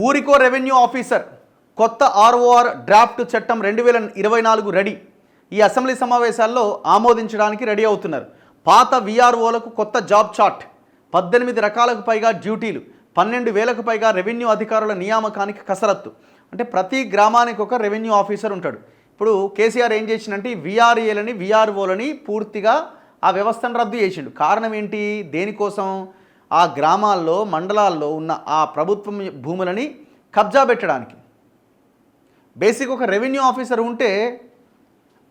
ఊరికో revenue officer, కొత్త ROR draft చట్టం 2024 రెడీ. ఈ అసెంబ్లీ సమావేశాల్లో ఆమోదించడానికి రెడీ అవుతున్నారు. పాత విఆర్ఓలకు కొత్త జాబ్ చార్ట్, 18 రకాలకు పైగా డ్యూటీలు, 12,000కు పైగా రెవెన్యూ అధికారుల నియామకానికి కసరత్తు. అంటే ప్రతి గ్రామానికి ఒక రెవెన్యూ ఆఫీసర్ ఉంటాడు. ఇప్పుడు కేసీఆర్ ఏం చేసిందంటే విఆర్ఏలని విఆర్ఓలని పూర్తిగా ఆ వ్యవస్థను రద్దు చేసిండు. కారణం ఏంటి? దేనికోసం? ఆ గ్రామాల్లో మండలాల్లో ఉన్న ఆ ప్రభుత్వం భూములని కబ్జా పెట్టడానికి. బేసిక్ ఒక రెవెన్యూ ఆఫీసర్ ఉంటే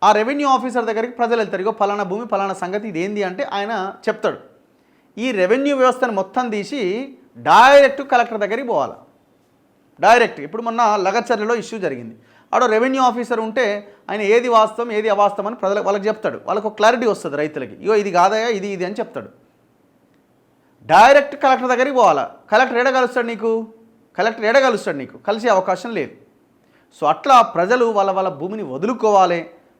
ఆ రెవెన్యూ ఆఫీసర్ దగ్గరికి ప్రజలు వెళ్తారు. ఇగో పలానా భూమి పలానా సంగతి ఇది ఏంది అంటే ఆయన చెప్తాడు. ఈ రెవెన్యూ వ్యవస్థను మొత్తం తీసి డైరెక్ట్ కలెక్టర్ దగ్గరికి పోవాలి. డైరెక్ట్. ఇప్పుడు మొన్న లగచర్లలో ఇష్యూ జరిగింది. ఆడో రెవెన్యూ ఆఫీసర్ ఉంటే ఆయన ఏది వాస్తవం ఏది అవాస్తవం అని వాళ్ళకి చెప్తాడు. వాళ్ళకు క్లారిటీ వస్తుంది రైతులకి. ఇగో ఇది కాదయా ఇది అని చెప్తాడు. డైరెక్ట్ కలెక్టర్ దగ్గరికి పోవాలా. కలెక్టర్ ఏడగలుస్తాడు నీకు? కలెక్టర్ ఏడగలుస్తాడు నీకు? కలిసే అవకాశం లేదు. సో అట్లా ప్రజలు వాళ్ళ భూమిని వదులుకోవాలి,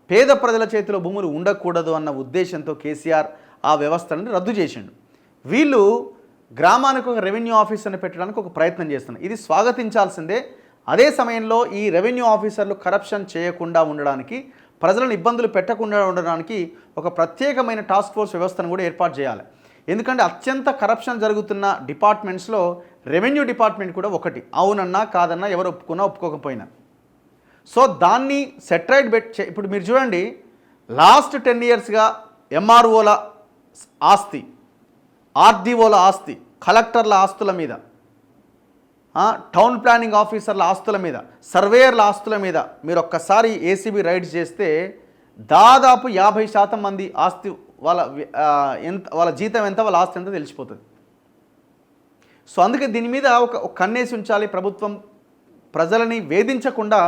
పేద ప్రజల చేతిలో భూములు ఉండకూడదు అన్న ఉద్దేశంతో కేసీఆర్ ఆ వ్యవస్థను రద్దు చేసిండు. వీళ్ళు గ్రామానికి ఒక రెవెన్యూ ఆఫీసర్ని పెట్టడానికి ఒక ప్రయత్నం చేస్తున్నారు. ఇది స్వాగతించాల్సిందే. అదే సమయంలో ఈ రెవెన్యూ ఆఫీసర్లు కరప్షన్ చేయకుండా ఉండడానికి, ప్రజలను ఇబ్బందులు పెట్టకుండా ఉండడానికి ఒక ప్రత్యేకమైన టాస్క్ ఫోర్స్ వ్యవస్థను కూడా ఏర్పాటు చేయాలి. ఎందుకంటే అత్యంత కరప్షన్ జరుగుతున్న డిపార్ట్మెంట్స్లో రెవెన్యూ డిపార్ట్మెంట్ కూడా ఒకటి. అవునన్నా కాదన్నా ఎవరు ఒప్పుకున్నా ఒప్పుకోకపోయినా. సో దాన్ని సెటరైట్ ఇప్పుడు మీరు చూడండి, లాస్ట్ 10 ఇయర్స్గా ఎంఆర్ఓల ఆస్తి, ఆర్డీఓల ఆస్తి, కలెక్టర్ల ఆస్తుల మీద, టౌన్ ప్లానింగ్ ఆఫీసర్ల ఆస్తుల మీద, సర్వేయర్ల ఆస్తుల మీద మీరు ఒక్కసారి ఏసీబీ రైడ్స్ చేస్తే దాదాపు 50% మంది ఆస్తి వాళ్ళ జీతం ఎంత, వాళ్ళ ఆస్తి ఎంత తెలిసిపోతుంది. సో అందుకే దీని మీద ఒక కన్నేసి ఉంచాలి ప్రభుత్వం. ప్రజలని వేధించకుండా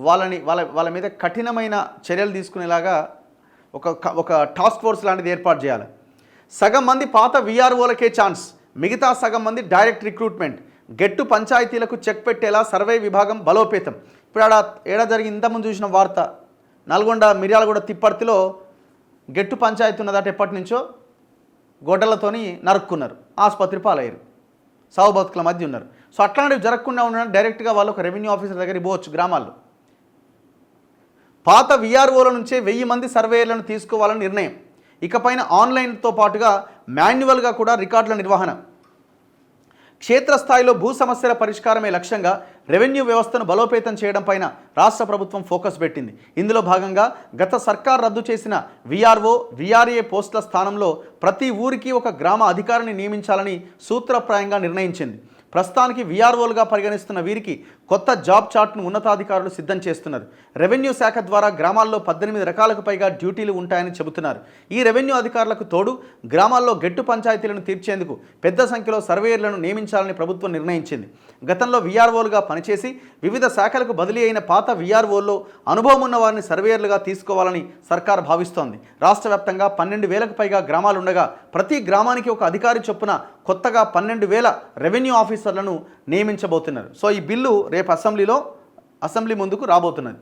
వాళ్ళ మీద కఠినమైన చర్యలు తీసుకునేలాగా ఒక టాస్క్ ఫోర్స్ లాంటిది ఏర్పాటు చేయాలి. సగం మంది పాత విఆర్ఓలకే ఛాన్స్, మిగతా సగం మంది డైరెక్ట్ రిక్రూట్మెంట్. గెట్టు పంచాయతీలకు చెక్ పెట్టేలా సర్వే విభాగం బలోపేతం. ఇప్పుడు ఏడా జరిగి ఇంతకుముందు చూసిన వార్త, నల్గొండ మిర్యాలగూడ తిప్పర్తిలో గెట్టు పంచాయతీ ఉన్నదట. ఎప్పటి నుంచో గొడ్డలతోని నరుక్కున్నారు, ఆసుపత్రి పాలయ్యారు, సావు బతుకుల మధ్య ఉన్నారు. సో అట్లాంటివి జరగకుండా ఉండడానికి డైరెక్ట్గా వాళ్ళు ఒక రెవెన్యూ ఆఫీసర్ దగ్గరికి పోవచ్చు గ్రామాల్లో. పాత విఆర్ఓల నుంచే 1000 మంది సర్వేయర్లను తీసుకోవాలని నిర్ణయం. ఇకపైన ఆన్లైన్తో పాటుగా మాన్యువల్గా కూడా రికార్డుల నిర్వహణ. క్షేత్రస్థాయిలో భూ సమస్యల పరిష్కారమే లక్ష్యంగా రెవెన్యూ వ్యవస్థను బలోపేతం చేయడం పైన రాష్ట్ర ప్రభుత్వం ఫోకస్ పెట్టింది. ఇందులో భాగంగా గత సర్కార్ రద్దు చేసిన విఆర్ఓ, విఆర్ఏ పోస్టుల స్థానంలో ప్రతి ఊరికి ఒక గ్రామ అధికారిని నియమించాలని సూత్రప్రాయంగా నిర్ణయించింది. ప్రస్తుతానికి విఆర్ఓలుగా పరిగణిస్తున్న వీరికి కొత్త జాబ్ చార్ట్ను ఉన్నతాధికారులు సిద్ధం చేస్తున్నారు. రెవెన్యూ శాఖ ద్వారా గ్రామాల్లో 18 రకాలకు పైగా డ్యూటీలు ఉంటాయని చెబుతున్నారు. ఈ రెవెన్యూ అధికారులకు తోడు గ్రామాల్లో గెట్టు పంచాయతీలను తీర్చేందుకు పెద్ద సంఖ్యలో సర్వేయర్లను నియమించాలని ప్రభుత్వం నిర్ణయించింది. గతంలో విఆర్ఓలుగా పనిచేసి వివిధ శాఖలకు బదిలీ అయిన పాత విఆర్ఓల్లో అనుభవం ఉన్న వారిని సర్వేయర్లుగా తీసుకోవాలని సర్కార్ భావిస్తోంది. రాష్ట్ర వ్యాప్తంగా 12,000కు పైగా గ్రామాలుండగా ప్రతి గ్రామానికి ఒక అధికారి చొప్పున కొత్తగా 12,000 రెవెన్యూ ఆఫీసర్లను నియమించబోతున్నారు. సో ఈ బిల్లు రేపు అసెంబ్లీ ముందుకు రాబోతున్నది.